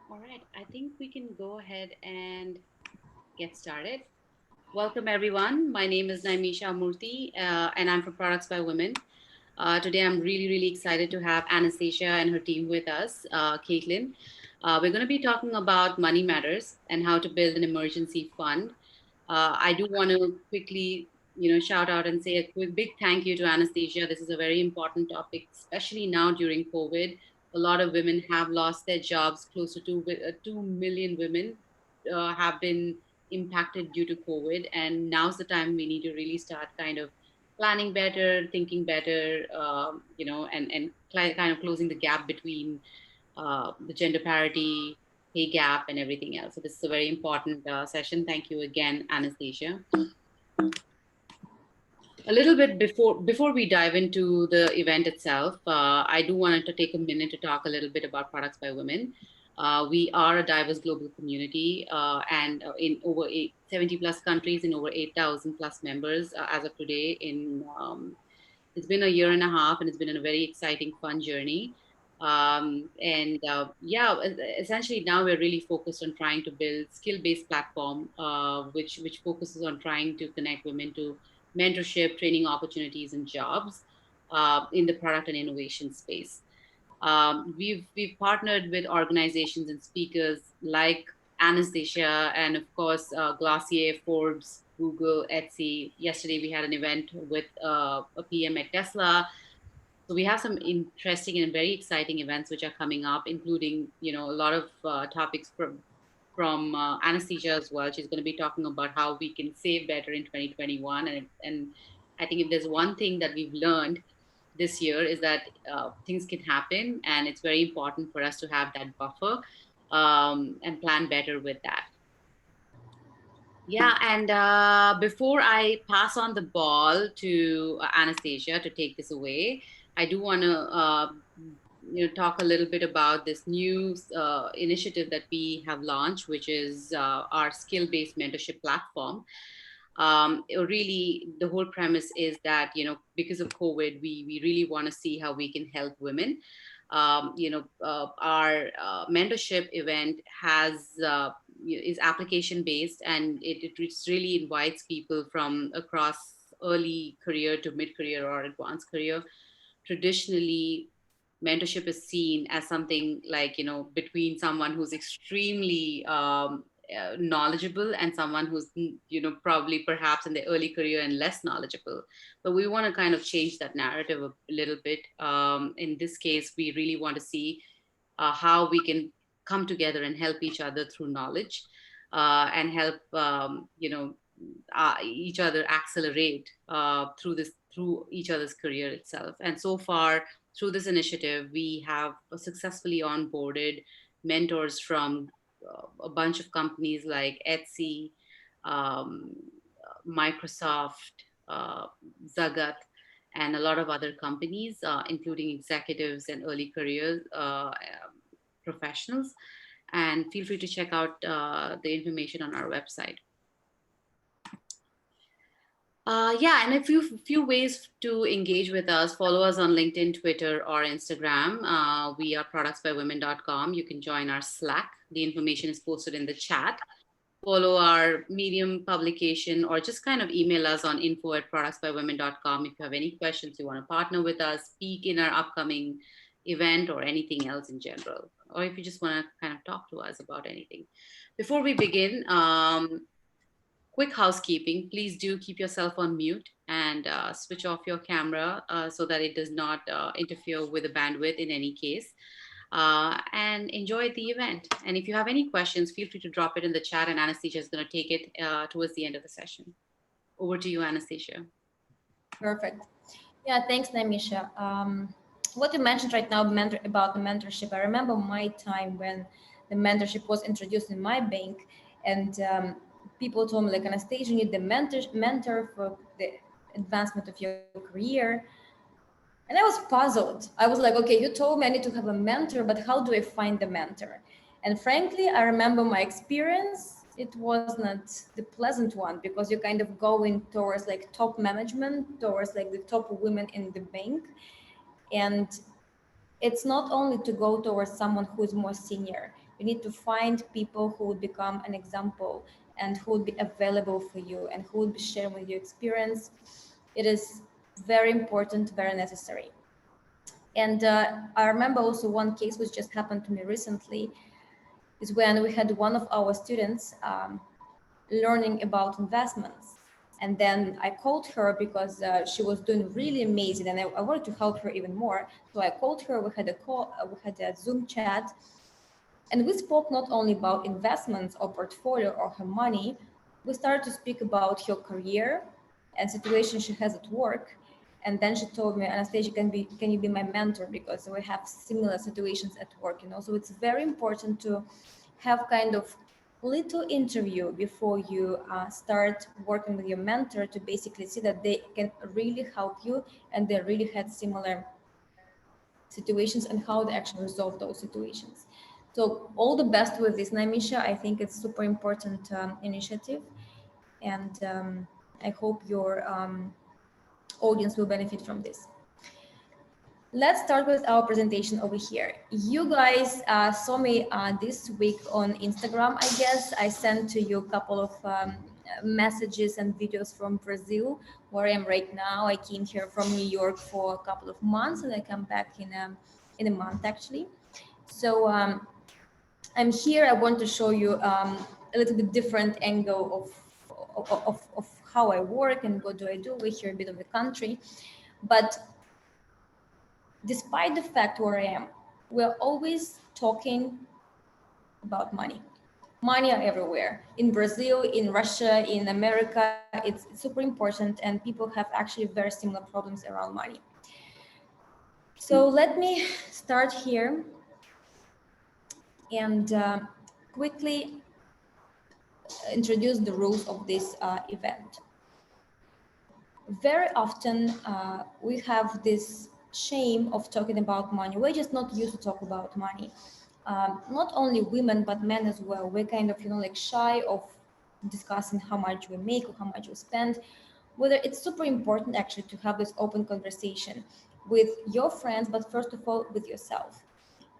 All right, I think we can go ahead and get started. Welcome, everyone. My name is Naimisha Murthy, and I'm from Products by Women. Today, I'm really excited to have Anastasia and her team with us, Caitlin. We're going to be talking about money matters and how to build an emergency fund. I do want to quickly, shout out and say a quick big thank you to Anastasia. This is a very important topic, especially now during COVID. A lot of women have lost their jobs. Close to 2 million women have been impacted due to COVID. And now's the time we need to really start kind of planning better, thinking better, and kind of closing the gap between the gender parity, pay gap, and everything else. So this is a very important session. Thank you again, Anastasia. A little bit before we dive into the event itself, I do want to take a minute to talk a little bit about Products by Women. We are a diverse global community and in over 70 plus countries, in over 8,000 plus members as of today. It's been a year and a half, and it's been a very exciting, fun journey. Essentially now we're really focused on trying to build skill-based platform, which focuses on trying to connect women to mentorship, training opportunities, and jobs in the product and innovation space. We've partnered with organizations and speakers like Anastasia and of course Glossier, Forbes, Google, Etsy. Yesterday we had an event with a PM at Tesla. So we have some interesting and very exciting events which are coming up, including a lot of topics from Anastasia as well. She's going to be talking about how we can save better in 2021, and I think if there's one thing that we've learned this year is that things can happen, and it's very important for us to have that buffer and plan better with that. Yeah, and before I pass on the ball to Anastasia to take this away, I do want to talk a little bit about this new initiative that we have launched, which is our skill-based mentorship platform. Really, the whole premise is that because of COVID, we really want to see how we can help women. Our mentorship event is application based, and it really invites people from across early career to mid career or advanced career. Traditionally, mentorship is seen as something like between someone who's extremely knowledgeable and someone who's probably perhaps in the early career and less knowledgeable. But we want to kind of change that narrative a little bit. In this case, we really want to see how we can come together and help each other through knowledge, and help each other accelerate through each other's career itself. And so far, through this initiative, we have successfully onboarded mentors from a bunch of companies like Etsy, um, Microsoft, Zagat, and a lot of other companies, including executives and early career professionals. And feel free to check out the information on our website. Yeah, and a few ways to engage with us. Follow us on LinkedIn, Twitter, or Instagram. We are productsbywomen.com. You can join our Slack. The information is posted in the chat. Follow our Medium publication, or just kind of email us on info@productsbywomen.com if you have any questions, you want to partner with us, speak in our upcoming event, or anything else in general, or if you just want to kind of talk to us about anything. Before we begin, quick housekeeping. Please do keep yourself on mute and switch off your camera so that it does not interfere with the bandwidth in any case. And enjoy the event. And if you have any questions, feel free to drop it in the chat, and Anastasia is going to take it towards the end of the session. Over to you, Anastasia. Perfect. Yeah, thanks, Naimisha. What you mentioned right now about the mentorship, I remember my time when the mentorship was introduced in my bank, and people told me, like, Anastasia, you need the mentor for the advancement of your career. And I was puzzled. I was like, okay, you told me I need to have a mentor, but how do I find the mentor? And frankly, I remember my experience. It was not the pleasant one, because you're kind of going towards like top management, towards like the top women in the bank. And it's not only to go towards someone who is more senior. You need to find people who would become an example and who would be available for you and who would be sharing with you experience. It is very important, very necessary. And I remember also one case which just happened to me recently is when we had one of our students learning about investments. And then I called her because she was doing really amazing, and I wanted to help her even more. So I called her. We had a call. We had a Zoom chat, and we spoke not only about investments or portfolio or her money. We started to speak about her career and situation she has at work. And then she told me, Anastasia, can you be my mentor, because we have similar situations at work, you know. So it's very important to have kind of little interview before you start working with your mentor, to basically see that they can really help you and they really had similar situations and how they actually resolve those situations. So all the best with this, Naimisha. I think it's super important initiative, and I hope your audience will benefit from this. Let's start with our presentation over here. You guys saw me this week on Instagram, I guess. I sent to you a couple of messages and videos from Brazil, where I am right now. I came here from New York for a couple of months, and I come back in a month, actually. So I'm here. I want to show you a little bit different angle of how I work and what do I do. We're here a bit of the country. But despite the fact where I am, we're always talking about money. Money are everywhere. In Brazil, in Russia, in America, it's super important, and people have actually very similar problems around money. So let me start here and quickly introduce the rules of this event. Very often we have this shame of talking about money. We're just not used to talk about money. Not only women, but men as well. We're kind of, like shy of discussing how much we make or how much we spend. Whether it's super important actually to have this open conversation with your friends, but first of all, with yourself.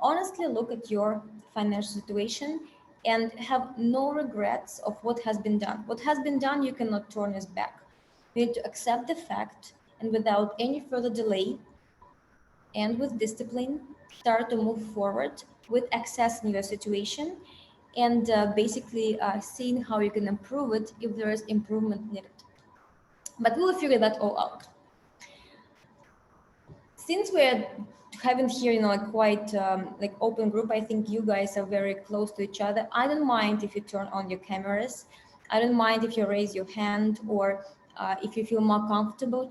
Honestly, look at your financial situation and have no regrets of what has been done. What has been done, you cannot turn us back. You need to accept the fact, and without any further delay and with discipline, start to move forward with assessing your situation and basically seeing how you can improve it if there is improvement needed. But we will figure that all out. Since we're having here, like quite like open group, I think you guys are very close to each other. I don't mind if you turn on your cameras. I don't mind if you raise your hand, or if you feel more comfortable,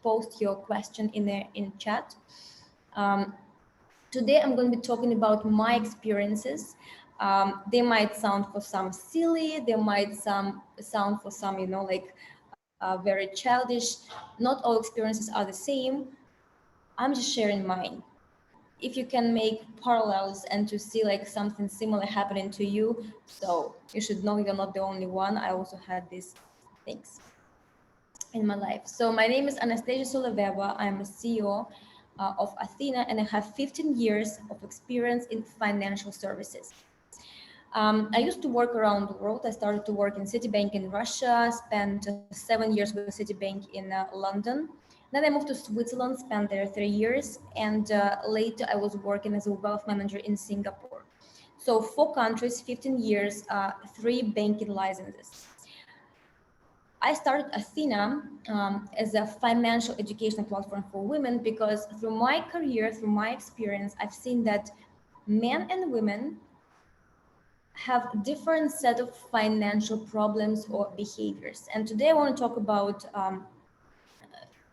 post your question in chat. Um, Today, I'm going to be talking about my experiences. They might sound for some silly, they might sound for some, like very childish. Not all experiences are the same. I'm just sharing mine. If you can make parallels and to see like something similar happening to you, so you should know you're not the only one. I also had these things in my life. So my name is Anastasia Soloveva. I'm a CEO of Athena, and I have 15 years of experience in financial services. I used to work around the world. I started to work in Citibank in Russia, spent 7 years with Citibank in London. Then I moved to Switzerland, spent there 3 years, and later I was working as a wealth manager in Singapore. So 4 countries, 15 years, 3 banking licenses. I started Athena as a financial education platform for women because through my career, through my experience, I've seen that men and women have different set of financial problems or behaviors. And today I want to talk about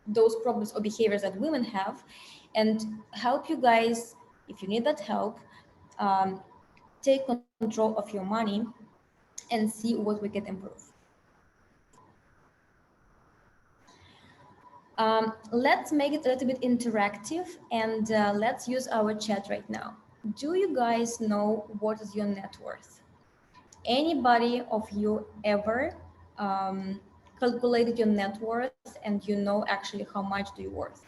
those problems or behaviors that women have and help you guys, if you need that help, um, take control of your money and see what we can improve. Let's make it a little bit interactive and let's use our chat right now. Do you guys know what is your net worth? Anybody of you ever calculated your net worth and you know actually how much do you worth?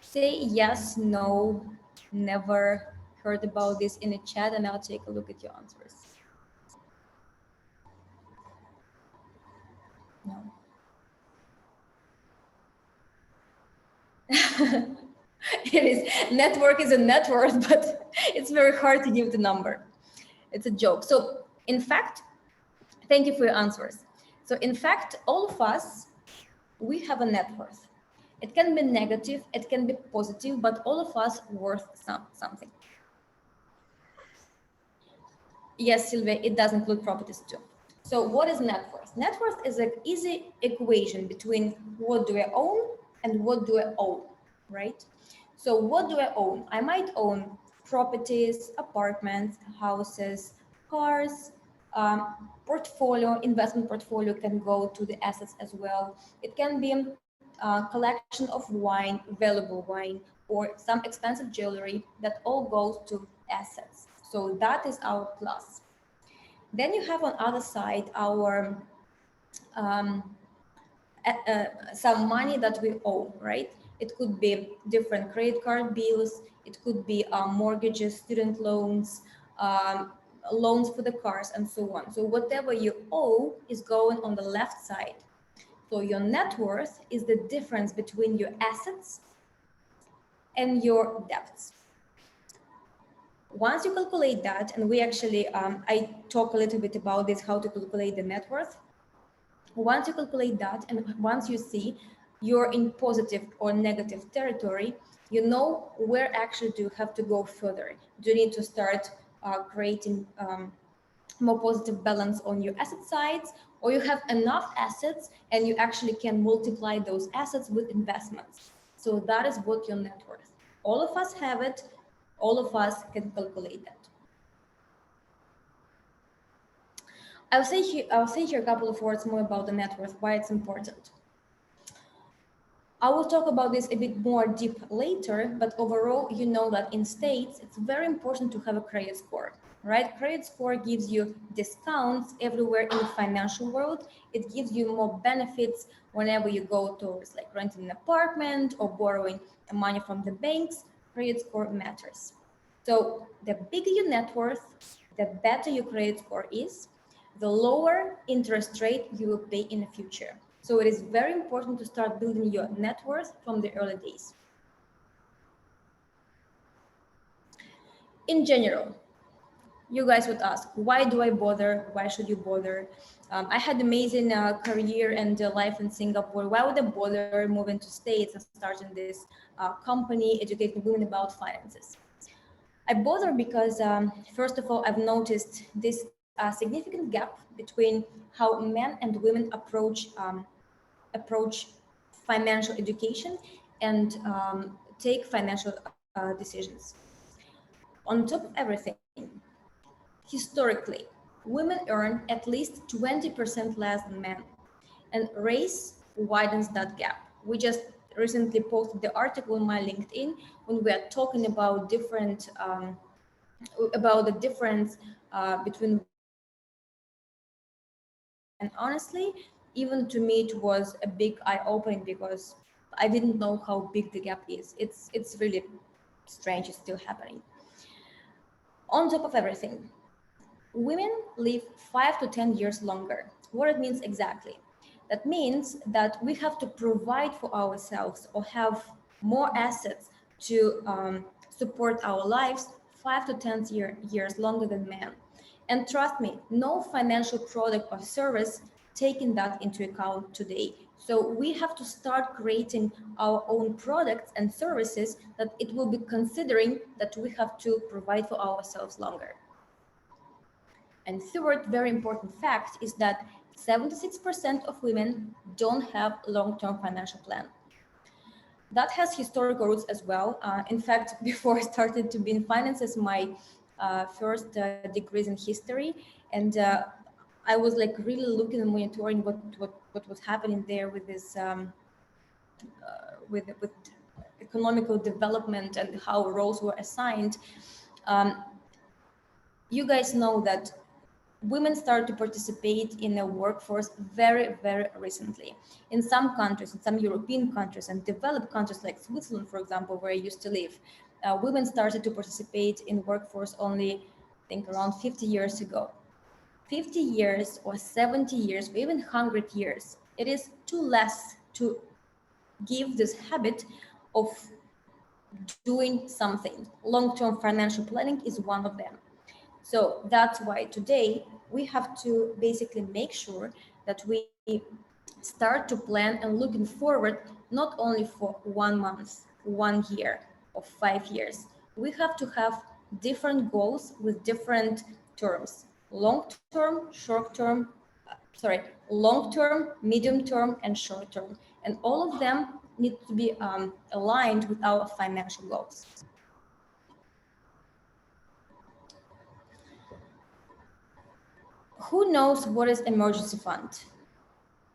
Say yes, no, never. heard about this in the chat, and I'll take a look at your answers. No. It is. Network is a net worth, but it's very hard to give the number. It's a joke. So, in fact, thank you for your answers. So, in fact, all of us, we have a net worth. It can be negative, it can be positive, but all of us worth something. Yes, Sylvia, it does include properties too. So what is net worth? Net worth is an easy equation between what do I own and what do I owe, right? So what do I own? I might own properties, apartments, houses, cars, portfolio, investment portfolio can go to the assets as well. It can be a collection of wine, valuable wine, or some expensive jewelry that all goes to assets. So that is our plus. Then you have on other side our um, some money that we owe, right? It could be different credit card bills, it could be mortgages, student loans, loans for the cars, and so on. So whatever you owe is going on the left side. So your net worth is the difference between your assets and your debts. Once you calculate that, and we actually, I talk a little bit about this, how to calculate the net worth. Once you calculate that, and once you see you're in positive or negative territory, you know where actually do you have to go further. Do you need to start creating more positive balance on your asset sides, or you have enough assets and you actually can multiply those assets with investments. So that is what your net worth. All of us have it, all of us can calculate that. I'll say here a couple of words more about the net worth, why it's important. I will talk about this a bit more deep later, but overall, you know that in States, it's very important to have a credit score, right? Credit score gives you discounts everywhere in the financial world. It gives you more benefits whenever you go towards like renting an apartment or borrowing money from the banks. Credit score matters. So the bigger your net worth, the better your credit score is, the lower interest rate you will pay in the future. So it is very important to start building your net worth from the early days. In general, you guys would ask, why do I bother? Why should you bother? I had amazing career and life in Singapore. Why would I bother moving to States and starting this company, educating women about finances? I bother because, first of all, I've noticed this significant gap between how men and women approach financial education and take financial decisions. On top of everything, historically, women earn at least 20% less than men, and race widens that gap. We just recently posted the article on my LinkedIn when we are talking about the difference between women and men. And honestly, even to me, it was a big eye-opening because I didn't know how big the gap is. It's really strange. It's still happening. On top of everything, women live 5 to 10 years longer. What it means exactly? That means that we have to provide for ourselves or have more assets to support our lives 5 to 10 years longer than men. And trust me, no financial product or service taking that into account today. So we have to start creating our own products and services that it will be considering that we have to provide for ourselves longer. And third, very important fact is that 76% of women don't have a long-term financial plan. That has historical roots as well. In fact, before I started to be in finances, my first degrees in history, and I was like really looking and monitoring what was happening there with this with economical development and how roles were assigned. Um, you guys know that women start to participate in the workforce very, very recently. In some countries, in some European countries and developed countries like Switzerland, for example, where I used to live, women started to participate in workforce only, I think, around 50 years ago. 50 years or 70 years or even 100 years, it is too less to give this habit of doing something. Long-term financial planning is one of them. So that's why today we have to basically make sure that we start to plan and looking forward not only for 1 month, 1 year, or 5 years. We have to have different goals with different terms: long term, short term, long term, medium term, and short term. And all of them need to be aligned with our financial goals. Who knows what is emergency fund?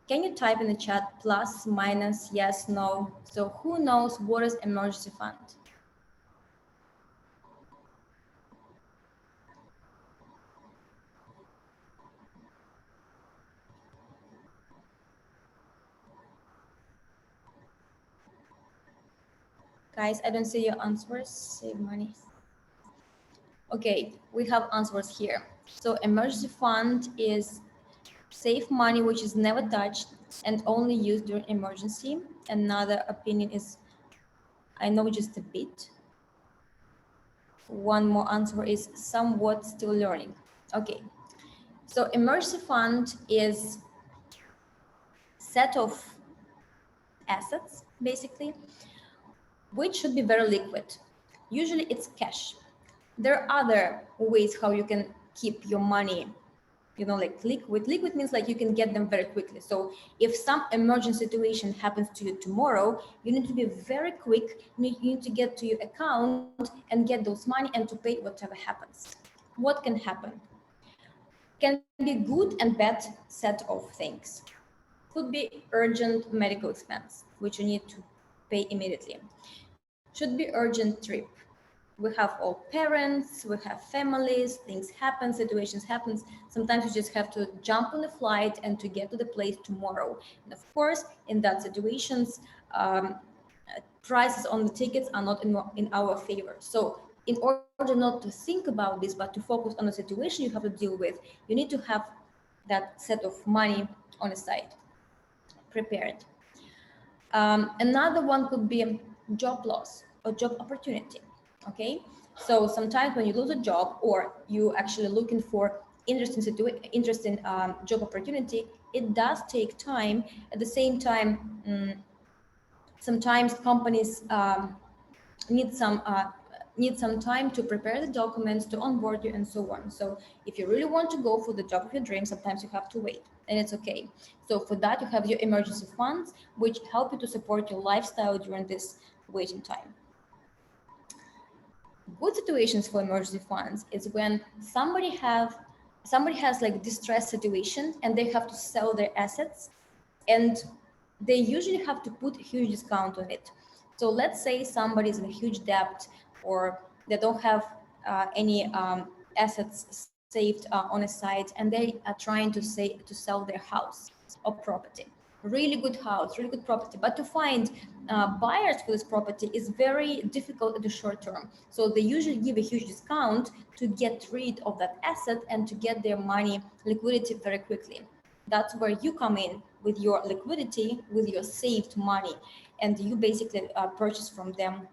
Can you type in the chat plus, minus, yes, no? So who knows what is emergency fund? Guys, I don't see your answers. Save money. Okay, we have answers here. So emergency fund is save money which is never touched and only used during emergency. Another opinion is I know just a bit. One more answer is somewhat still learning. Okay, so emergency fund is set of assets basically which should be very liquid. Usually it's cash. There are other ways how you can keep your money, like liquid. Liquid means like you can get them very quickly. So if some emergency situation happens to you tomorrow, you need to be very quick. You need to get to your account and get those money and to pay whatever happens. What can happen? Can be good and bad set of things. Could be urgent medical expense, which you need to pay immediately. Should be urgent trip. We have all parents, we have families, things happen, situations happen. Sometimes you just have to jump on a flight and to get to the place tomorrow. And of course, in that situations, prices on the tickets are not in our favor. So in order not to think about this, but to focus on the situation you have to deal with, you need to have that set of money on the side prepared. Another one could be job loss or job opportunity. Okay, so sometimes when you lose a job or you actually looking for interesting job opportunity, it does take time. At the same time, sometimes companies need some time to prepare the documents, to onboard you, and so on. So if you really want to go for the job of your dreams, sometimes you have to wait, and it's okay. So for that, you have your emergency funds, which help you to support your lifestyle during this waiting time. Good situations for emergency funds is when somebody has like distress situation and they have to sell their assets, and they usually have to put a huge discount on it. So let's say somebody is in a huge debt, or they don't have any assets saved on a site, and they are trying to sell their house or property. Really good house, really good property, but to find buyers for this property is very difficult in the short term. So they usually give a huge discount to get rid of that asset and to get their money liquidity very quickly. That's where you come in with your liquidity, with your saved money, and you basically purchase from them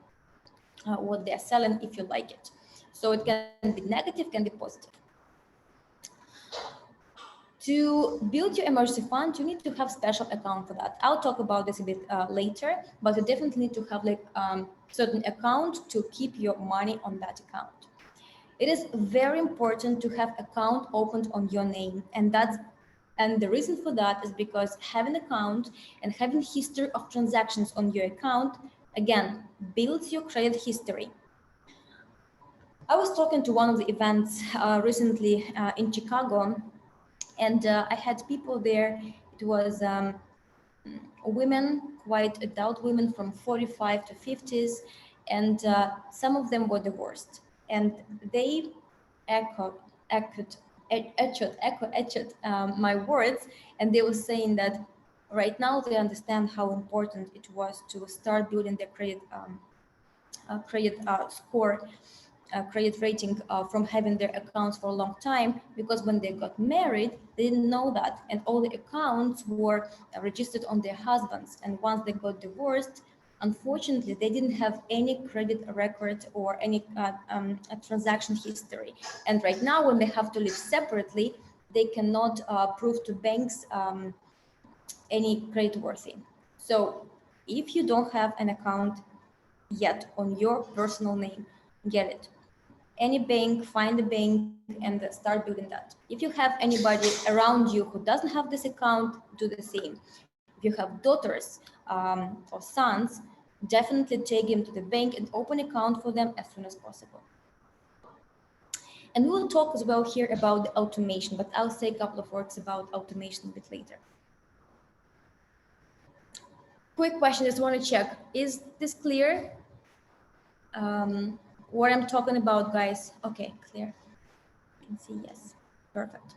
what they're selling if you like it. So it can be negative, can be positive. To build your emergency fund, you need to have special account for that. I'll talk about this a bit later, but you definitely need to have like certain account to keep your money on that account. It is very important to have account opened on your name, and the reason for that is because having account and having history of transactions on your account, again, builds your credit history. I was talking to one of the events recently in Chicago, and I had people there. It was women, quite adult women from 45 to 50s, and some of them were divorced. And they echoed my words, and they were saying that right now they understand how important it was to start building their credit credit score, credit rating from having their accounts for a long time, because when they got married, they didn't know that, and all the accounts were registered on their husbands. And once they got divorced, unfortunately, they didn't have any credit record or any transaction history. And right now, when they have to live separately, they cannot prove to banks any credit worthy. So if you don't have an account yet on your personal name, get it. Any bank, find a bank and start building that. If you have anybody around you who doesn't have this account, do the same. If you have daughters or sons, definitely take them to the bank and open account for them as soon as possible. And we will talk as well here about the automation, but I'll say a couple of words about automation a bit later. Quick question, just want to check, is this clear? What I'm talking about, guys? Okay, clear. You can see yes, perfect.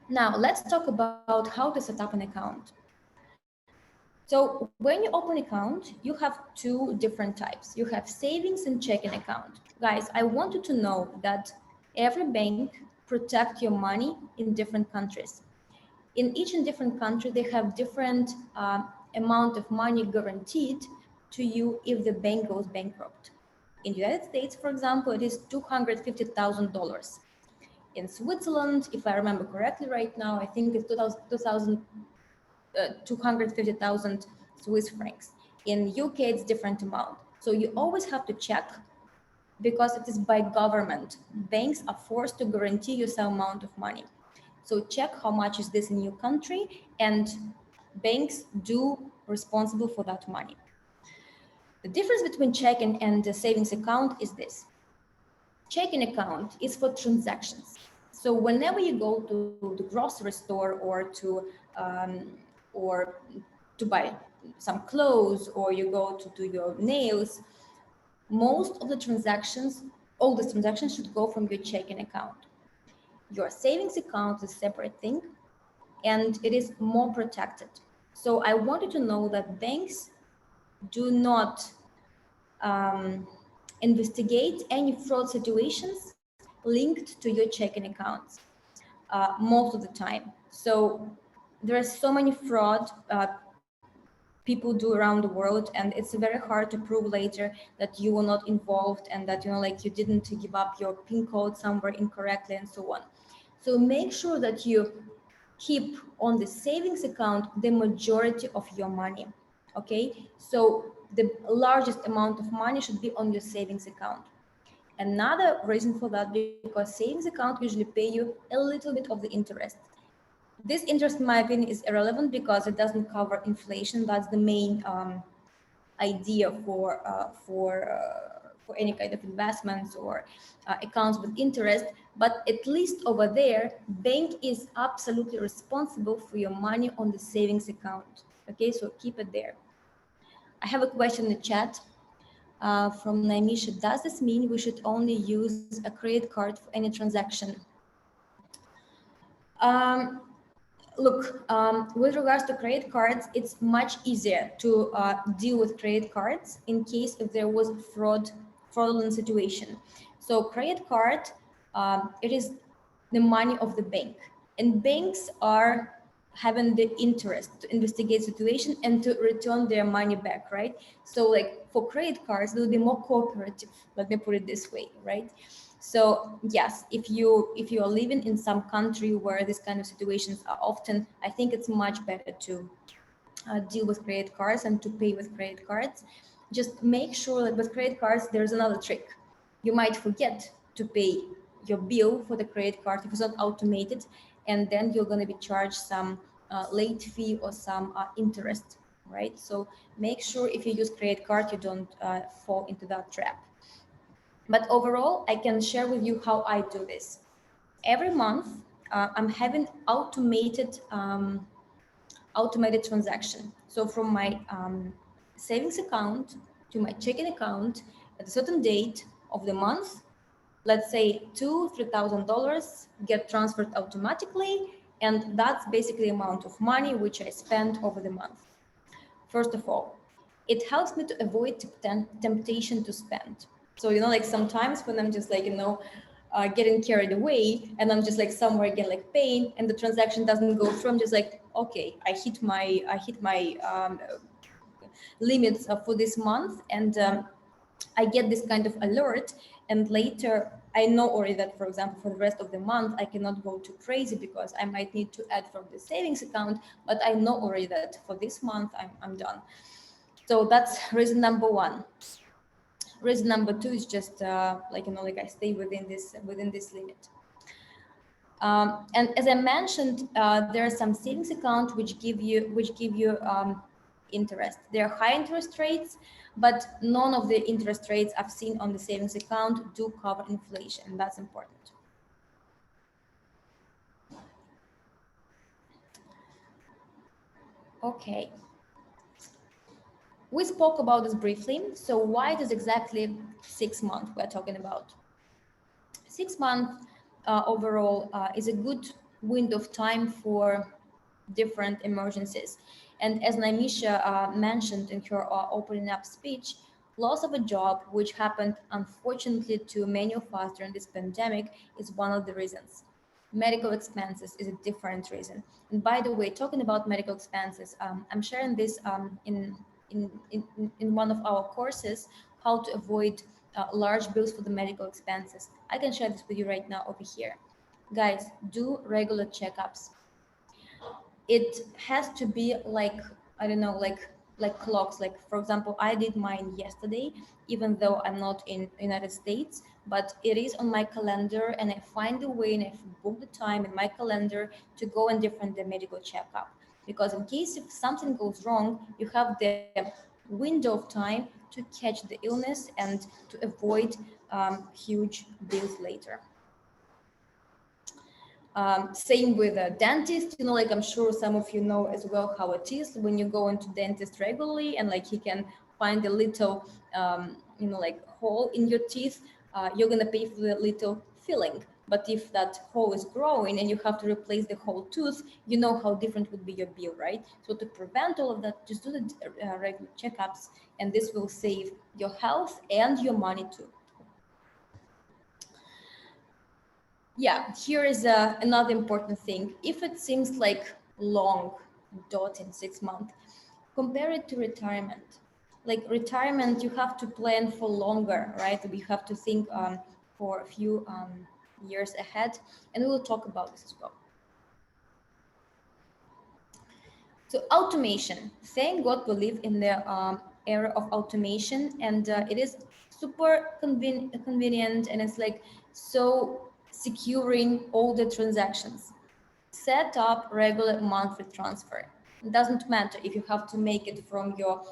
Now let's talk about how to set up an account. So when you open an account, you have two different types. You have savings and checking account. Guys, I want you to know that every bank protects your money in different countries. In each and different country, they have different amount of money guaranteed to you if the bank goes bankrupt. In the United States, for example, it is $250,000. In Switzerland, if I remember correctly right now, I think it's 250,000 Swiss francs. In UK, it's different amount. So you always have to check, because it is by government. Banks are forced to guarantee you some amount of money. So check how much is this in your country, and banks do responsible for that money. The difference between checking and the savings account is this. Checking account is for transactions. So whenever you go to the grocery store or to buy some clothes, or you go to do your nails, most of the transactions, all the transactions should go from your checking account. Your savings account is a separate thing, and it is more protected. So I wanted to know that banks do not investigate any fraud situations linked to your checking accounts most of the time. So there are so many fraud people do around the world, and it's very hard to prove later that you were not involved, and that like you didn't give up your PIN code somewhere incorrectly and so on. So make sure that you keep on the savings account the majority of your money. Okay, so the largest amount of money should be on your savings account. Another reason for that, because savings account usually pay you a little bit of the interest. This interest, in my opinion, is irrelevant because it doesn't cover inflation. That's the main idea for any kind of investments or accounts with interest. But at least over there, bank is absolutely responsible for your money on the savings account. Okay, so keep it there. I have a question in the chat from Naimisha. Does this mean we should only use a credit card for any transaction? Look, with regards to credit cards, it's much easier to deal with credit cards in case if there was a fraudulent situation. So credit card, it is the money of the bank, and banks are having the interest to investigate situation and to return their money back, right? So like for credit cards, they'll be more cooperative, let me put it this way, right? So yes, if you are living in some country where this kind of situations are often, I think it's much better to deal with credit cards and to pay with credit cards. Just make sure that with credit cards, there's another trick. You might forget to pay your bill for the credit card if it's not automated, and then you're going to be charged some late fee or some interest, right? So make sure if you use credit card, you don't fall into that trap. But overall, I can share with you how I do this. Every month, I'm having automated transaction. So from my savings account to my checking account at a certain date of the month, let's say $2,000-$3,000 get transferred automatically, and that's basically the amount of money which I spent over the month. First of all, It helps me to avoid temptation to spend. So, like sometimes when I'm just like, getting carried away and I'm just like somewhere again, like pain, and the transaction doesn't go through, I'm just like, okay, I hit my limits for this month, and I get this kind of alert, and later I know already that, for example, for the rest of the month, I cannot go too crazy because I might need to add from the savings account, but I know already that for this month I'm done. So that's reason number one. Reason number two is just like I stay within this limit. And as I mentioned, there are some savings accounts which give you interest. There are high interest rates, but none of the interest rates I've seen on the savings account do cover inflation. And that's important. Okay, we spoke about this briefly. So why does exactly 6 months we're talking about? 6 months overall is a good window of time for different emergencies. And as Naimisha mentioned in her opening up speech, loss of a job, which happened unfortunately to many of us during this pandemic, is one of the reasons. Medical expenses is a different reason. And by the way, talking about medical expenses, I'm sharing this in one of our courses, how to avoid large bills for the medical expenses. I can share this with you right now over here. Guys, do regular checkups. It has to be like, I don't know, like clocks. Like, for example, I did mine yesterday, even though I'm not in United States, but it is on my calendar, and I find a way and I book the time in my calendar to go and different the medical checkup, because in case if something goes wrong, you have the window of time to catch the illness and to avoid huge bills later. Same with a dentist, like I'm sure some of you know as well how it is when you go into dentist regularly, and like he can find a little, like hole in your teeth. You're gonna pay for the little filling. But if that hole is growing and you have to replace the whole tooth, you know how different would be your bill, right? So to prevent all of that, just do the regular checkups, and this will save your health and your money too. Yeah, here is another important thing. If it seems like long dot in 6 months, compare it to retirement. Like retirement, you have to plan for longer, right? You have to think for a few years ahead, and we will talk about this as well. So automation, thank God we live in the era of automation, and it is super convenient, and it's like so securing all the transactions. Set up regular monthly transfer. It doesn't matter if you have to make it from your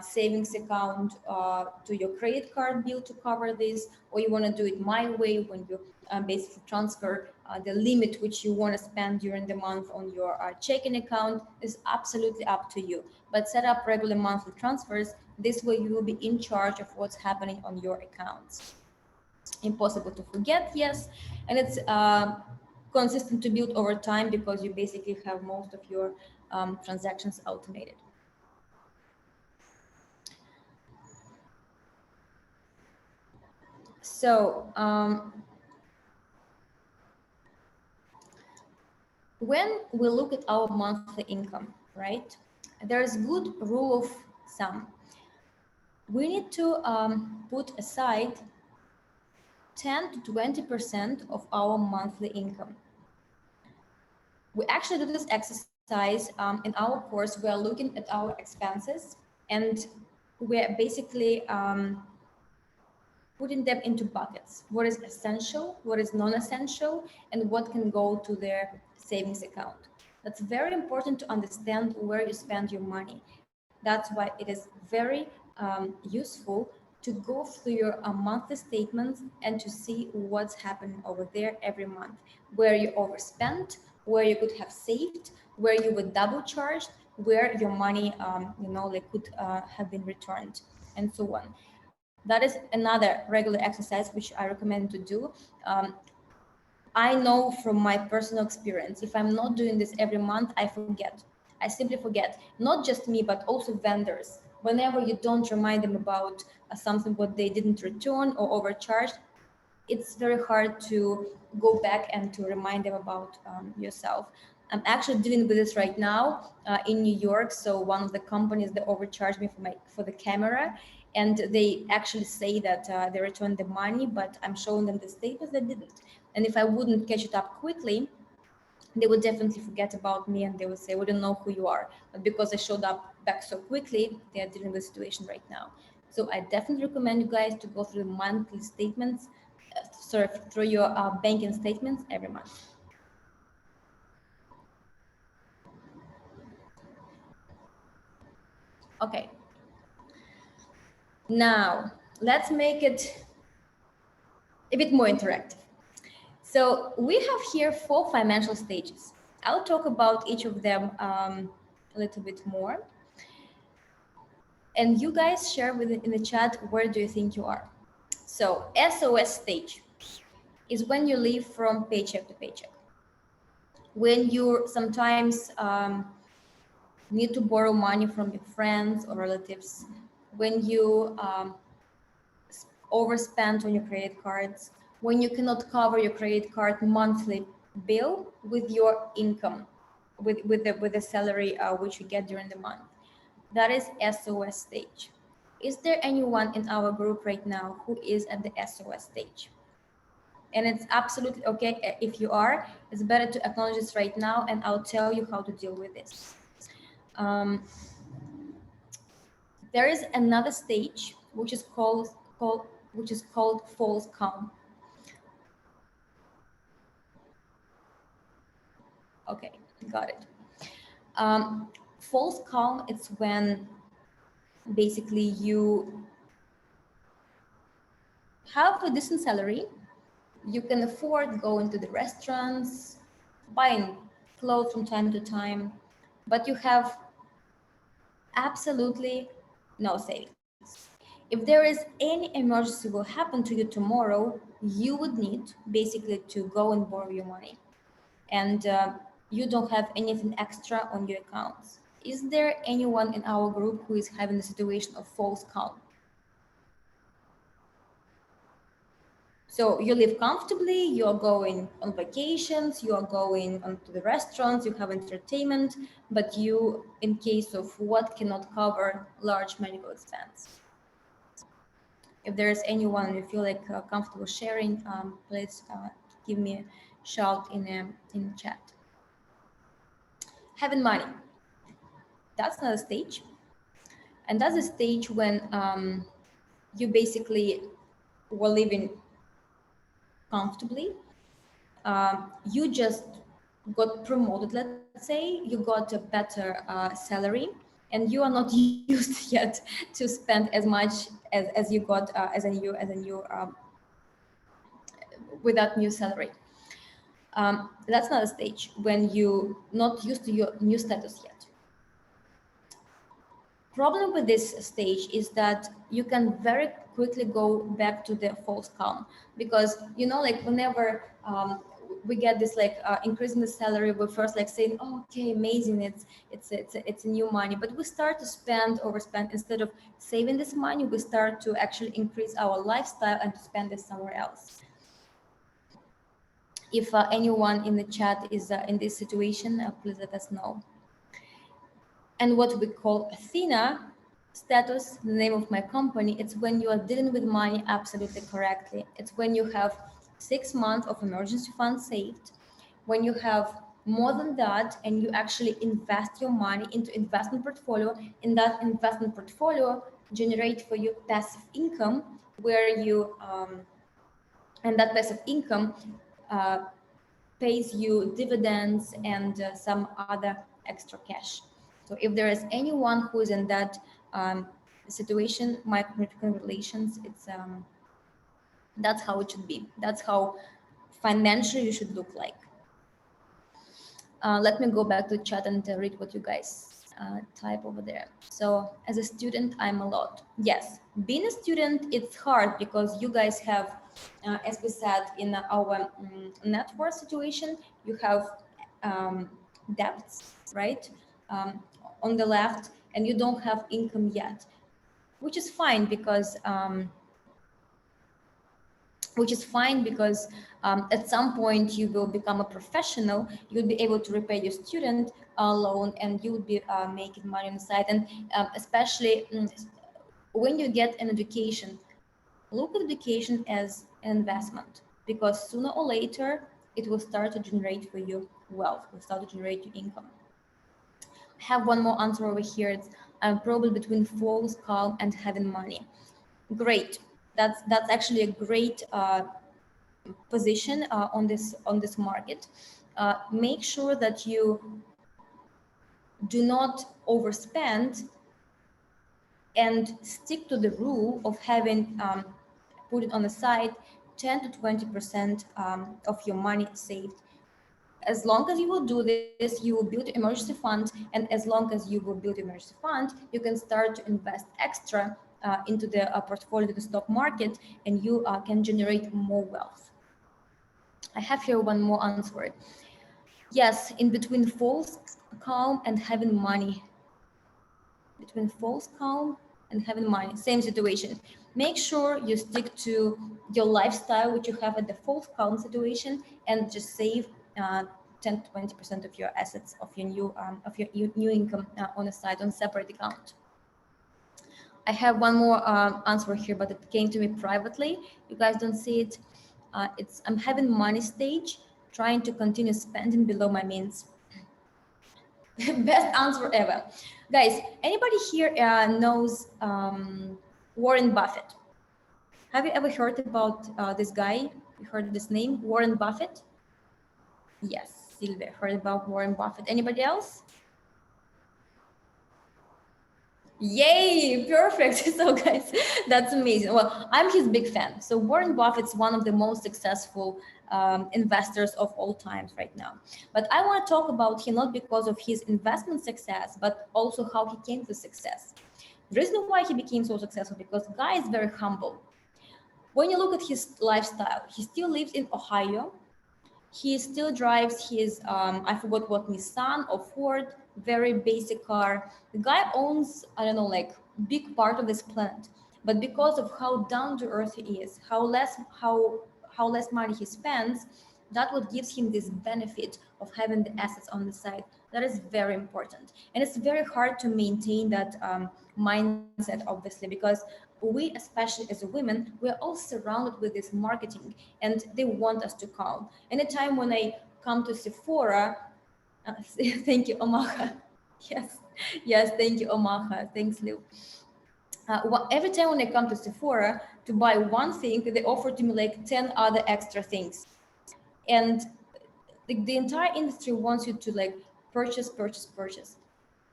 savings account to your credit card bill to cover this, or you want to do it my way when you basically transfer the limit which you want to spend during the month on your checking account, is absolutely up to you. But set up regular monthly transfers. This way you will be in charge of what's happening on your accounts. Impossible to forget, yes, and it's consistent to build over time because you basically have most of your transactions automated. So when we look at our monthly income, right, there's good rule of thumb. We need to put aside 10 to 20% of our monthly income. We actually do this exercise in our course. We are looking at our expenses, and we're basically putting them into buckets. What is essential, what is non-essential, and what can go to their savings account. That's very important to understand where you spend your money. That's why it is very useful to go through your monthly statements and to see what's happening over there every month, where you overspent, where you could have saved, where you were double charged, where your money, like could have been returned, and so on. That is another regular exercise which I recommend to do. I know from my personal experience, if I'm not doing this every month, I forget. I simply forget. Not just me, but also vendors. whenever you don't remind them about something what they didn't return or overcharged, it's very hard to go back and to remind them about yourself. I'm actually dealing with this right now in New York. So one of the companies, they overcharged me for the camera, and they actually say that they returned the money, but I'm showing them the status that didn't. And if I wouldn't catch it up quickly, they would definitely forget about me and they would say, we don't know who you are. But because I showed up back so quickly, they are dealing with the situation right now. So I definitely recommend you guys to go through the monthly statements, through your banking statements every month. Okay, now let's make it a bit more interactive. So we have here 4 financial stages. I'll talk about each of them a little bit more. And you guys share in the chat, where do you think you are? So SOS stage is when you live from paycheck to paycheck. When you sometimes need to borrow money from your friends or relatives, when you overspend on your credit cards, when you cannot cover your credit card monthly bill with your income, with the salary which you get during the month. That is SOS stage. Is there anyone in our group right now who is at the SOS stage? And it's absolutely okay if you are. It's better to acknowledge this right now, and I'll tell you how to deal with this. Um, there is another stage which is called false calm. Okay, got it. False calm, it's when basically you have a decent salary, you can afford going to the restaurants, buying clothes from time to time, but you have absolutely no savings. If there is any emergency will happen to you tomorrow, you would need basically to go and borrow your money, and you don't have anything extra on your accounts. Is there anyone in our group who is having a situation of false calm? So you live comfortably, you're going on vacations, you are going onto the restaurants, you have entertainment, but you, in case of what, cannot cover large medical expense. If there is anyone you feel like comfortable sharing, please give me a shout in the chat. Having money, that's not a stage. And that's a stage when you basically were living comfortably. You just got promoted, let's say, you got a better salary, and you are not used yet to spend as much as you got as a new with that new salary. That's not a stage when you not used to your new status yet. Problem with this stage is that you can very quickly go back to the false calm, because like whenever we get this like increase in the salary, we first like saying, oh, okay, amazing, it's a new money, but we start to overspend. Instead of saving this money, we start to actually increase our lifestyle and to spend it somewhere else. If anyone in the chat is in this situation, please let us know. And what we call Athena status, the name of my company, it's when you are dealing with money absolutely correctly. It's when you have 6 months of emergency funds saved, when you have more than that, and you actually invest your money into investment portfolio, and that investment portfolio generate for you passive income, where you and that passive income uh, pays you dividends and some other extra cash. So if there is anyone who is in that situation, my congratulations. It's that's how it should be. That's how financially you should look like. Let me go back to chat and read what you guys type over there. So as a student, I'm a lot. Yes, being a student, it's hard because you guys have, as we said, in our net worth situation, you have debts, right? On the left, and you don't have income yet, which is fine because at some point you will become a professional, you'll be able to repay your student loan, and you will be making money on the side. And especially when you get an education, look at education as an investment, because sooner or later it will start to generate for you wealth, will start to generate you income. I have one more answer over here. It's probably between false calm and having money. Great. That's actually a great position on this market. Make sure that you do not overspend and stick to the rule of having put it on the side 10 to 20% of your money saved. As long as you will do this, you will build an emergency fund, and as long as you will build an emergency fund, you can start to invest extra into the portfolio, the stock market, and you can generate more wealth. I have here one more answer for it. Yes, in between false calm and having money. Between false calm and having money, same situation. Make sure you stick to your lifestyle, which you have at the false calm situation, and just save 10 to 20% of your assets, of your new income on a side, on a separate account. I have one more answer here, but it came to me privately. You guys don't see it. It's I'm having money stage, trying to continue spending below my means. Best answer ever. Guys, anybody here knows Warren Buffett? Have you ever heard about this guy? You heard this name, Warren Buffett? Yes, Sylvia heard about Warren Buffett. Anybody else? Yay, perfect. So guys, that's amazing. Well, I'm his big fan. So Warren Buffett's one of the most successful investors of all times right now. But I want to talk about him not because of his investment success, but also how he came to success. The reason why he became so successful, because guy is very humble. When you look at his lifestyle, he still lives in Ohio. He still drives his, I forgot what, Nissan or Ford, very basic car. The guy owns, I don't know, like big part of this planet. But because of how down to earth he is, how less money he spends, that what gives him this benefit of having the assets on the side. That is very important. And it's very hard to maintain that mindset, obviously, because we, especially as a women, we're all surrounded with this marketing, and they want us to calm. Anytime when I come to Sephora, thank you, Omaha. Yes, yes, thank you, Omaha. Thanks, Lou. Every time when I come to Sephora to buy one thing, they offer to me like 10 other extra things. And the entire industry wants you to like purchase, purchase, purchase.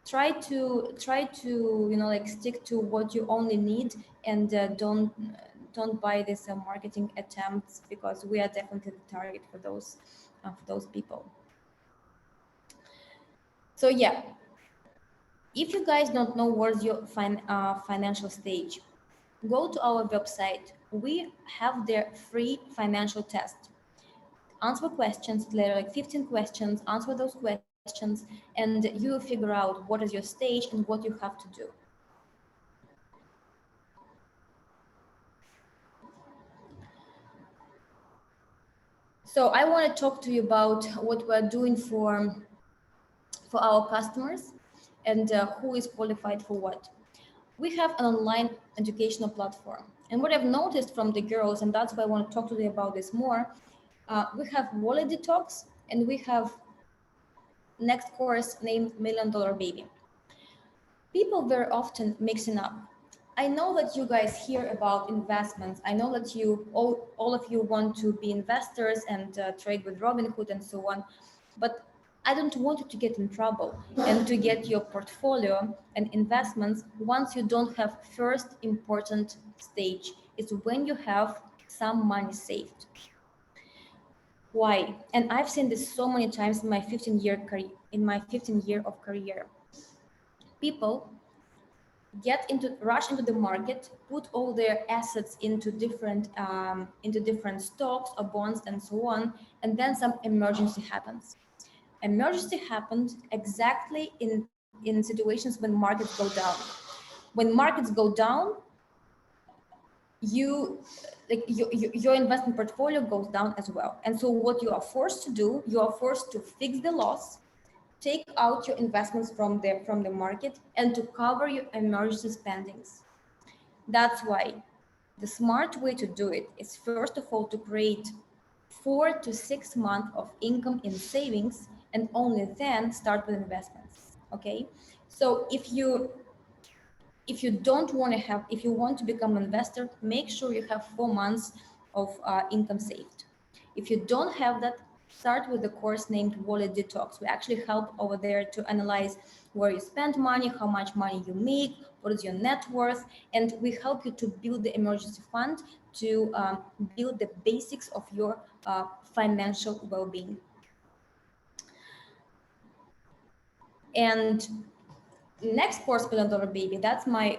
Try to like stick to what you only need, and don't buy this marketing attempts, because we are definitely the target for those people. So yeah, if you guys don't know what's your financial stage, go to our website. We have their free financial test. Answer questions, there are like 15 questions, answer those questions, and you will figure out what is your stage and what you have to do. So I want to talk to you about what we're doing for our customers, and who is qualified for what. We have an online educational platform. And what I've noticed from the girls, and that's why I want to talk to you about this more, we have Wallet Detox, and we have next course named $1 Million Baby. People very often mixing up. I know that you guys hear about investments. I know that you all of you want to be investors and trade with Robinhood and so on, but I don't want you to get in trouble and to get your portfolio and investments once you don't have first important stage. It's when you have some money saved. Why? And I've seen this so many times in my 15 year of career. People rush into the market, put all their assets into different stocks or bonds and so on, and then some emergency happens. Emergency happened exactly in in situations when markets go down. When markets go down, you your investment portfolio goes down as well. And so what you are forced to do, you are forced to fix the loss, take out your investments from the market, and to cover your emergency spendings. That's why the smart way to do it is, first of all, to create 4 to 6 months of income in savings, and only then start with investments. Okay, so if you don't want to have, if you want to become an investor, make sure you have 4 months of income saved. If you don't have that, start with the course named Wallet Detox. We actually help over there to analyze where you spend money, how much money you make, what is your net worth, and we help you to build the emergency fund, to build the basics of your financial well-being. And next course, $1 Baby, that's my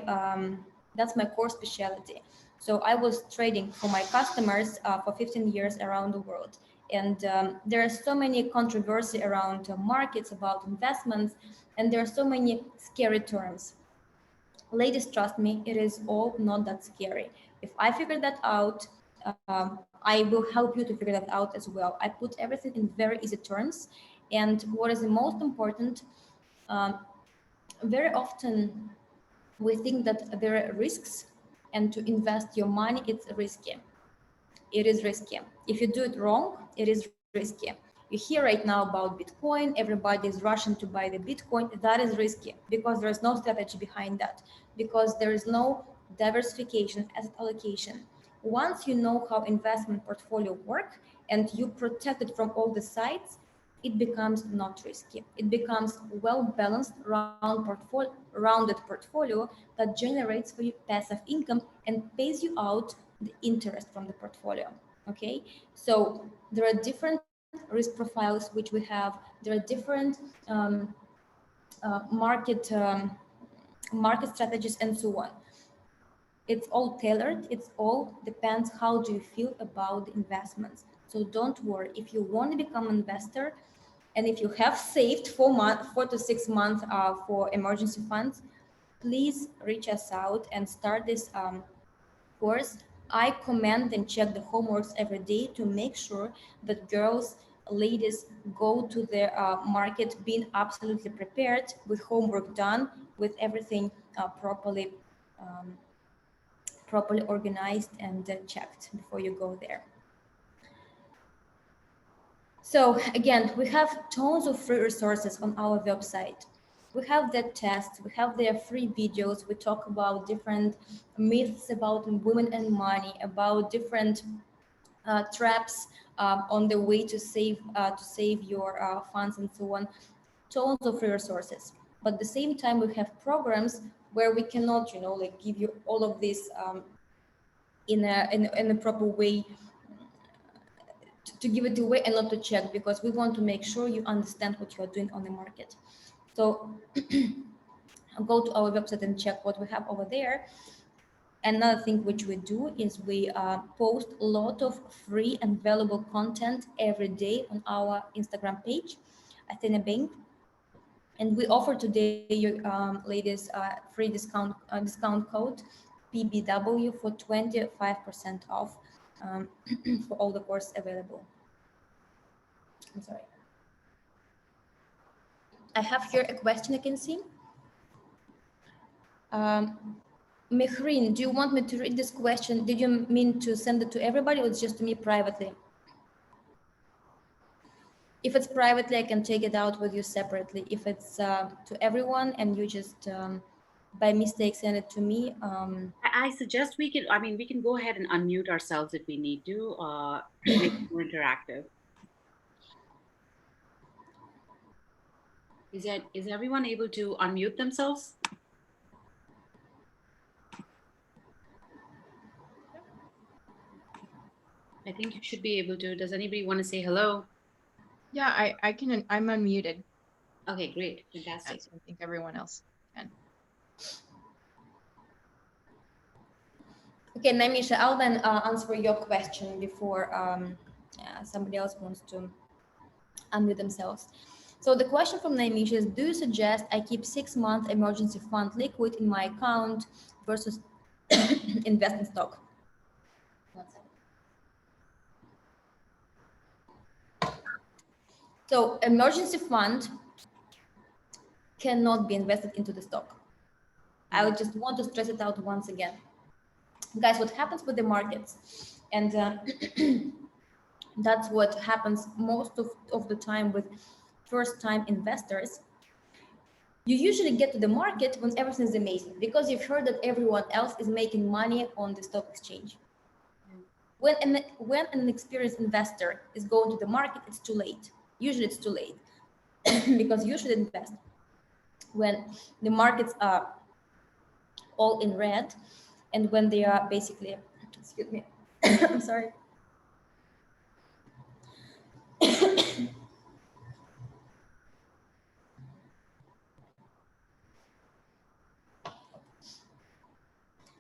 core specialty. So I was trading for my customers for 15 years around the world, and there are so many controversy around markets, about investments, and there are so many scary terms. Ladies, trust me, it is all not that scary. If I figured that out, I will help you to figure that out as well. I put everything in very easy terms. And what is the most important, um, very often we think that there are risks, and to invest your money, it's risky. It is risky. If you do it wrong, it is risky. You hear right now about Bitcoin, everybody is rushing to buy the Bitcoin. That is risky because there is no strategy behind that, because there is no diversification, asset allocation. Once you know how investment portfolio work and you protect it from all the sides, it becomes not risky. It becomes well-balanced, rounded portfolio that generates for you passive income and pays you out the interest from the portfolio. Okay, so there are different risk profiles which we have. There are different market market strategies and so on. It's all tailored. It's all depends how do you feel about the investments. So don't worry. If you want to become an investor, and if you have saved 4 to 6 months for emergency funds, please reach us out and start this course. I comment and check the homeworks every day to make sure that girls, ladies go to the market being absolutely prepared, with homework done, with everything um, properly organized and checked before you go there. So again, we have tons of free resources on our website. We have the tests, we have their free videos. We talk about different myths about women and money, about different traps on the way to save your funds and so on. Tons of free resources. But at the same time, we have programs where we cannot, like give you all of this in a proper way, to give it away and not to check, because we want to make sure you understand what you are doing on the market. So go to our website and check what we have over there. Another thing which we do is we post a lot of free and valuable content every day on our Instagram page, Athena Bank. And we offer today you ladies free discount code PBW for 25% off for all the courses available. I'm sorry. I have here a question I can see. Mehrin, do you want me to read this question? Did you mean to send it to everybody, or it's just to me privately? If it's privately, I can take it out with you separately. If it's to everyone and you just by mistake send it to me. I suggest we can go ahead and unmute ourselves if we need to make it more interactive. Is everyone able to unmute themselves? I think you should be able to. Does anybody want to say hello? Yeah, I can. I'm unmuted. Okay, great. Fantastic. So I think everyone else can. Okay, Naimisha, I'll then answer your question before somebody else wants to unmute themselves. So the question from Naimish is, do you suggest I keep 6 month emergency fund liquid in my account versus invest in stock? One second. So emergency fund cannot be invested into the stock. I would just want to stress it out once again. Guys, what happens with the markets, and that's what happens most of the time with first-time investors. You usually get to the market when everything is amazing because you've heard that everyone else is making money on the stock exchange. When an experienced investor is going to the market, it's too late. Usually it's too late because you should invest when the markets are all in red and when they are basically, excuse me, I'm sorry.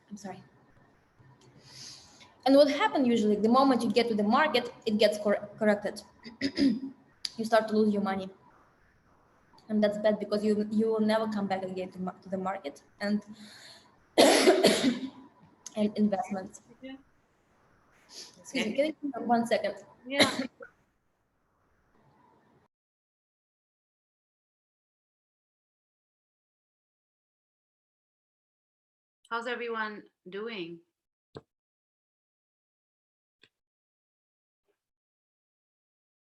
I'm sorry. And what happens usually, the moment you get to the market, it gets corrected. You start to lose your money. And that's bad because you will never come back again to the market and and investments. Excuse me, can you give me 1 second? Yeah. How's everyone doing?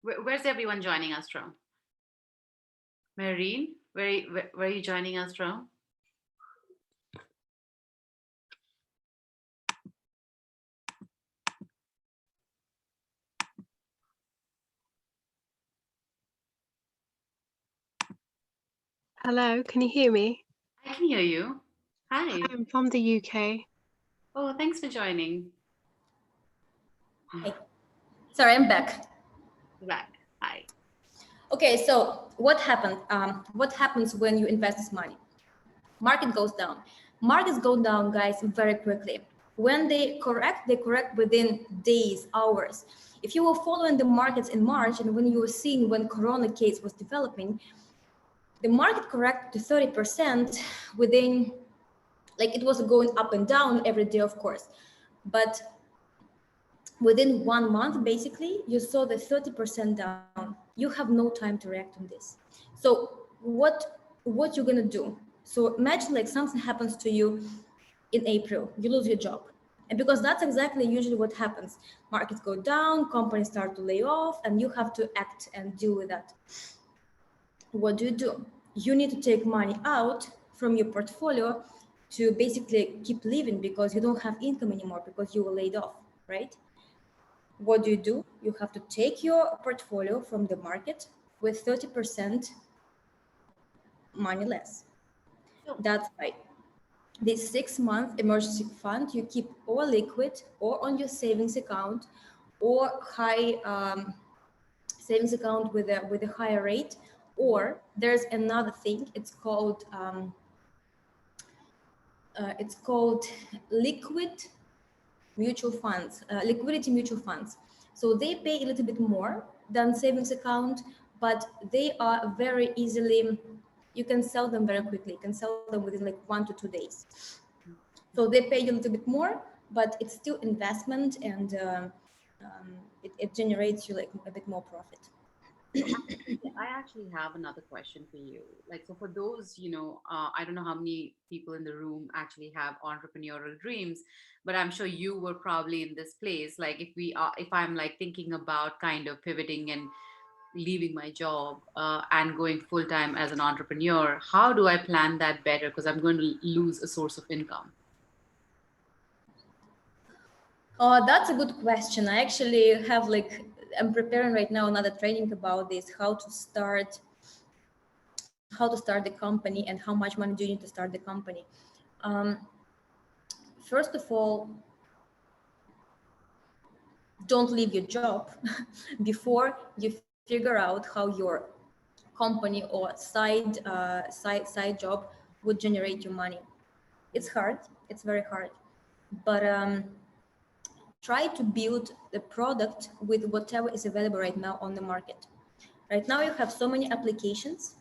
Where's everyone joining us from? Marine, where are you joining us from? Hello, can you hear me? I can hear you. Hi. I'm from the UK. Oh, thanks for joining. Hey. Sorry, I'm back. Back. Hi. Okay, so what happened? What happens when you invest this money? Market goes down. Markets go down, guys, very quickly. When they correct within days, hours. If you were following the markets in March and when you were seeing when Corona case was developing, the market corrected to 30% within, like it was going up and down every day, of course. But within 1 month, basically, you saw the 30% down. You have no time to react on this. So what you're gonna do? So imagine like something happens to you in April, you lose your job. And because that's exactly usually what happens. Markets go down, companies start to lay off, and you have to act and deal with that. What do? You need to take money out from your portfolio to basically keep living because you don't have income anymore because you were laid off, right? What do? You have to take your portfolio from the market with 30% money less. That's right. This 6-month emergency fund, you keep or liquid or on your savings account or high savings account with a higher rate, or there's another thing, it's called liquid mutual funds, liquidity mutual funds. So they pay a little bit more than savings account, but they are very easily, you can sell them very quickly. You can sell them within like 1 to 2 days. So they pay you a little bit more, but it's still investment and it generates you like a bit more profit. I actually have another question for you. Like, so for those, I don't know how many people in the room actually have entrepreneurial dreams, but I'm sure you were probably in this place. Like, if I'm like thinking about kind of pivoting and leaving my job and going full time as an entrepreneur, how do I plan that better? Because I'm going to lose a source of income. Oh, that's a good question. I actually have I'm preparing right now another training about this, how to start the company and how much money do you need to start the company. First of all, don't leave your job before you figure out how your company or side job would generate your money. It's hard. It's very hard, but try to build the product with whatever is available right now on the market. Right now you have so many applications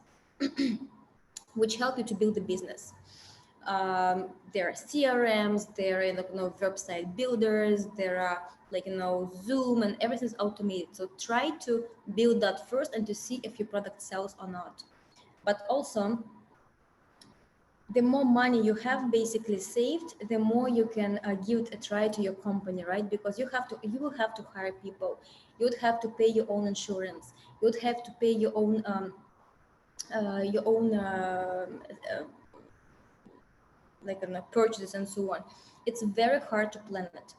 which help you to build a business. There are CRMs, there are website builders, there are Zoom, and everything's automated. So try to build that first and to see if your product sells or not. But also, the more money you have basically saved, the more you can give it a try to your company, right? Because you will have to hire people, you would have to pay your own insurance, you would have to pay your own purchases and so on. It's very hard to plan it,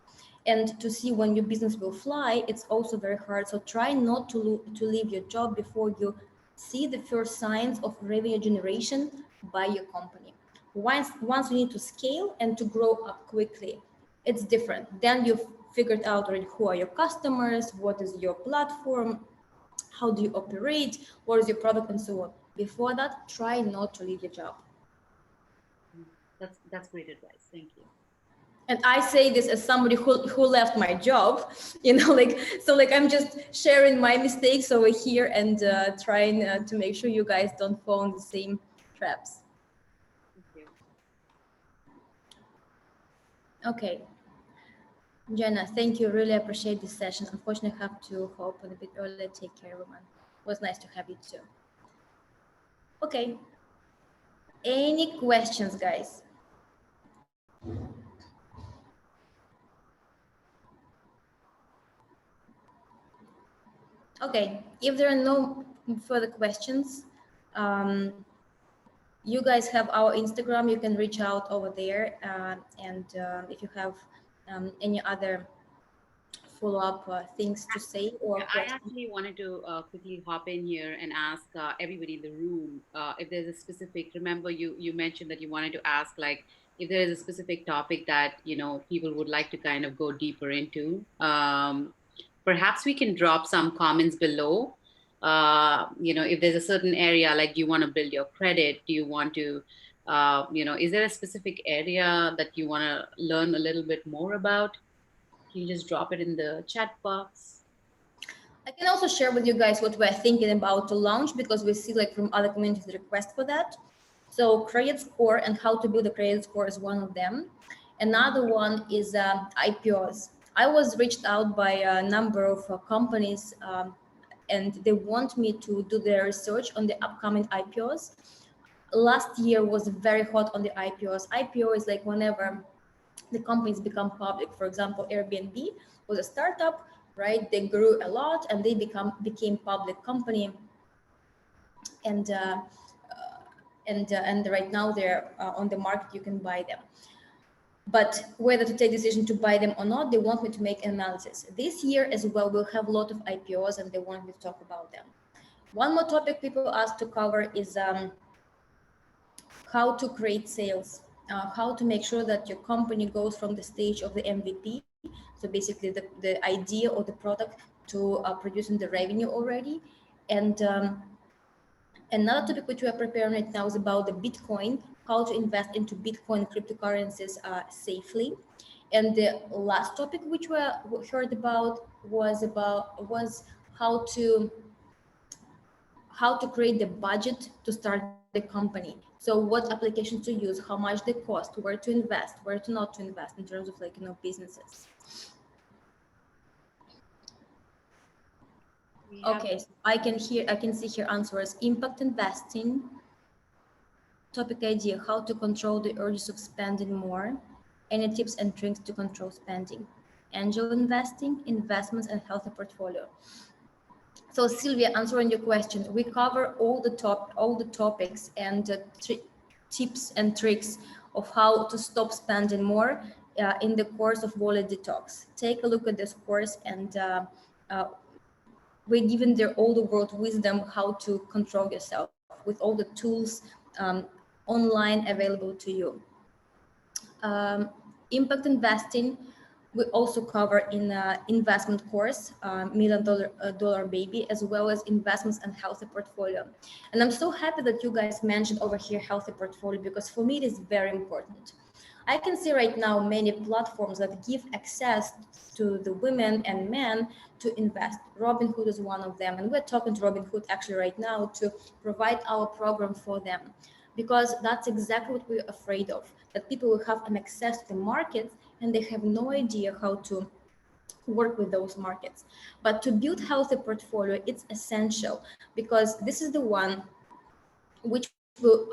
and to see when your business will fly, it's also very hard. So try not to leave your job before you see the first signs of revenue generation by your company. Once you need to scale and to grow up quickly, it's different. Then you've figured out already who are your customers, what is your platform, how do you operate, what is your product, and so on. Before that, try not to leave your job. That's great advice. Thank you. And I say this as somebody who left my job, I'm just sharing my mistakes over here and trying to make sure you guys don't fall in the same traps. Thank you. Okay. Jenna, thank you. Really appreciate this session. Unfortunately, I have to hop on a bit earlier. Take care, everyone. It was nice to have you too. Okay. Any questions, guys? Okay, if there are no further questions, you guys have our Instagram. You can reach out over there. And if you have any other follow-up things to say or I questions. actually wanted to quickly hop in here and ask everybody in the room if there's a specific. Remember, you mentioned that you wanted to ask, like, if there is a specific topic that people would like to kind of go deeper into. Perhaps we can drop some comments below. If there's a certain area, like, do you want to build your credit? Do you want to, is there a specific area that you want to learn a little bit more about? Can you just drop it in the chat box? I can also share with you guys what we're thinking about to launch, because we see from other communities the request for that. So credit score and how to build a credit score is one of them. Another one is IPOs. I was reached out by a number of companies and they want me to do their research on the upcoming IPOs. Last year was very hot on the IPOs. IPO is like whenever the companies become public. For example, Airbnb was a startup, right? They grew a lot and they became public company, and right now they're on the market. You can buy them. But whether to take decision to buy them or not, they want me to make an analysis. This year as well, we'll have a lot of IPOs and they want me to talk about them. One more topic people ask to cover is how to create sales, how to make sure that your company goes from the stage of the MVP, so basically the idea or the product, to producing the revenue already. And another topic which we are preparing right now is about the Bitcoin, how to invest into Bitcoin cryptocurrencies safely. And the last topic which we heard about was how to create the budget to start the company. So what applications to use, how much they cost, where to invest, where to not to invest in terms of businesses. Okay, so I can see here answers: impact investing, topic idea, how to control the urges of spending more, any tips and tricks to control spending, angel investing, investments, and healthy portfolio. So Sylvia, answering your question, we cover all the topics and tips and tricks of how to stop spending more in the course of Wallet Detox. Take a look at this course, and we're given there all the world wisdom how to control yourself with all the tools online available to you. Impact investing, we also cover in investment course, $1 million baby, as well as investments and healthy portfolio. And I'm so happy that you guys mentioned over here healthy portfolio, because for me it is very important. I can see right now many platforms that give access to the women and men to invest. Robinhood is one of them, and we're talking to Robinhood actually right now to provide our program for them, because that's exactly what we're afraid of, that people will have an access to the markets and they have no idea how to work with those markets. But to build healthy portfolio, it's essential, because this is the one which will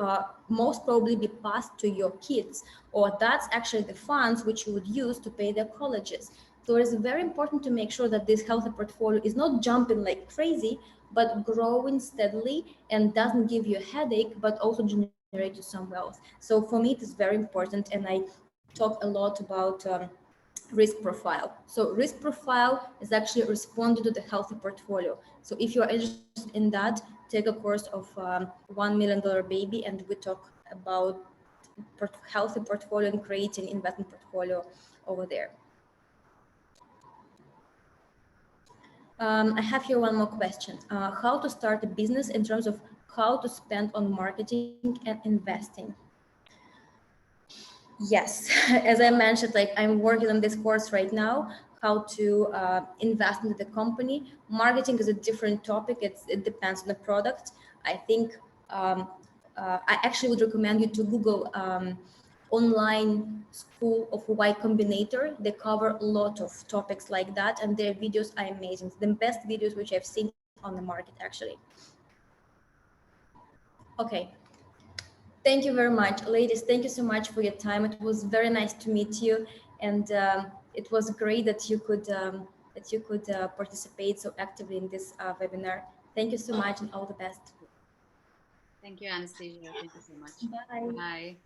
most probably be passed to your kids, or that's actually the funds which you would use to pay their colleges. So it is very important to make sure that this healthy portfolio is not jumping like crazy, but growing steadily and doesn't give you a headache, but also generate you some wealth. So for me, it is very important, and I talk a lot about risk profile. So risk profile is actually responding to the healthy portfolio. So if you're interested in that, take a course of $1 million baby, and we talk about healthy portfolio and creating investment portfolio over there. I have here one more question. How to start a business in terms of how to spend on marketing and investing? Yes, as I mentioned, like I'm working on this course right now, how to invest into the company. Marketing is a different topic. It depends on the product. I think I actually would recommend you to Google online school of Y Combinator. They cover a lot of topics like that, and their videos are amazing. The best videos which I've seen on the market, actually. Okay. Thank you very much, ladies. Thank you so much for your time. It was very nice to meet you, and it was great that you could participate so actively in this webinar. Thank you so much, and all the best. Thank you, Anastasia. Thank you so much. Bye. Bye.